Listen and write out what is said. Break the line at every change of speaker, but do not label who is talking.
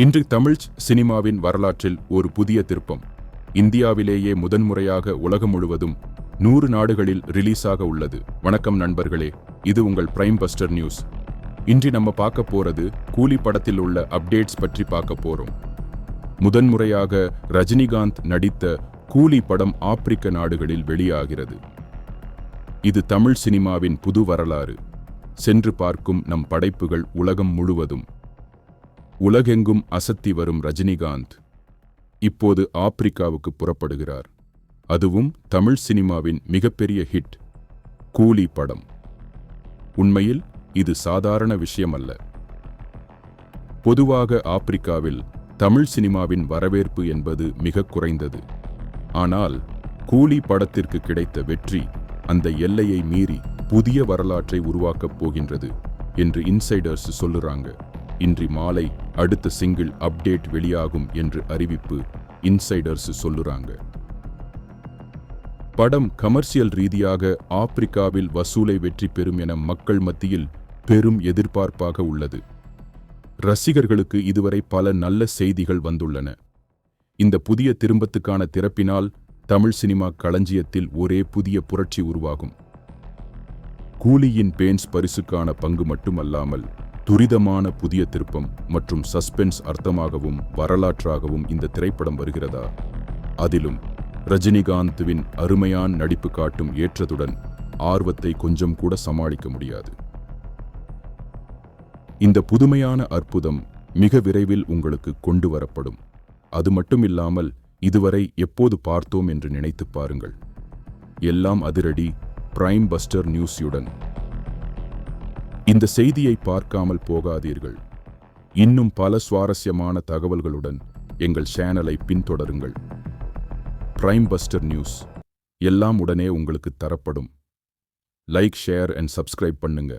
இன்று தமிழ் சினிமாவின் வரலாற்றில் ஒரு புதிய திருப்பம். இந்தியாவிலேயே முதன்முறையாக உலகம் முழுவதும் 100 நாடுகளில் ரிலீஸாக உள்ளது. வணக்கம் நண்பர்களே, இது உங்கள் பிரைம் பஸ்டர் நியூஸ். இன்று நம்ம பார்க்க போறது கூலி படத்தில் உள்ள அப்டேட்ஸ் பற்றி பார்க்க போறோம். முதன்முறையாக ரஜினிகாந்த் நடித்த கூலி படம் ஆப்பிரிக்க நாடுகளில் வெளியாகிறது. இது தமிழ் சினிமாவின் புது வரலாறு. சென்று பார்க்கும் நம் படைப்புகள் உலகம் முழுவதும். உலகெங்கும் அசத்தி வரும் ரஜினிகாந்த் இப்போது ஆப்பிரிக்காவுக்கு புறப்படுகிறார். அதுவும் தமிழ் சினிமாவின் மிகப்பெரிய ஹிட் கூலி படம். உண்மையில் இது சாதாரண விஷயமல்ல. பொதுவாக ஆப்பிரிக்காவில் தமிழ் சினிமாவின் வரவேற்பு என்பது மிக குறைந்தது. ஆனால் கூலி படத்திற்கு கிடைத்த வெற்றி அந்த எல்லையை மீறி புதிய வரலாற்றை உருவாக்கப் போகின்றது என்று இன்சைடர்ஸ் சொல்லுறாங்க. இன்று மாலை அடுத்த சிங்கிள் அப்டேட் வெளியாகும் என்று அறிவிப்பு இன்சைடர்ஸ் சொல்லுறாங்க. படம் கமர்ஷியல் ரீதியாக ஆப்பிரிக்காவில் வசூலை வெற்றி பெறும் என மக்கள் மத்தியில் பெரும் எதிர்பார்ப்பாக உள்ளது. ரசிகர்களுக்கு இதுவரை பல நல்ல செய்திகள் வந்துள்ளன. இந்த புதிய திரும்பத்துக்கான திறப்பினால் தமிழ் சினிமா களஞ்சியத்தில் ஒரே புதிய புரட்சி உருவாகும். கூலியின் பேன்ஸ் பரிசுக்கான பங்கு மட்டுமல்லாமல் துரிதமான புதிய திருப்பம் மற்றும் சஸ்பென்ஸ் அர்த்தமாகவும் வரலாற்றாகவும் இந்த திரைப்படம் வருகிறதா? அதிலும் ரஜினிகாந்த்வின் அருமையான நடிப்பு காட்டும் ஏற்றத்துடன் ஆர்வத்தை கொஞ்சம் கூட சமாளிக்க முடியாது. இந்த புதுமையான அற்புதம் மிக விரைவில் உங்களுக்கு கொண்டு வரப்படும். அது மட்டுமில்லாமல் இதுவரை எப்போது பார்த்தோம் என்று நினைத்து பாருங்கள். எல்லாம் அதிரடி பிரைம் பஸ்டர் நியூஸுடன். இந்த செய்தியை பார்க்காமல் போகாதீர்கள். இன்னும் பல சுவாரஸ்யமான தகவல்களுடன் எங்கள் சேனலை பின்தொடருங்கள். பிரைம் பஸ்டர் நியூஸ் எல்லாம் உடனே உங்களுக்கு தரப்படும். லைக், ஷேர் அண்ட் சப்ஸ்கிரைப் பண்ணுங்க.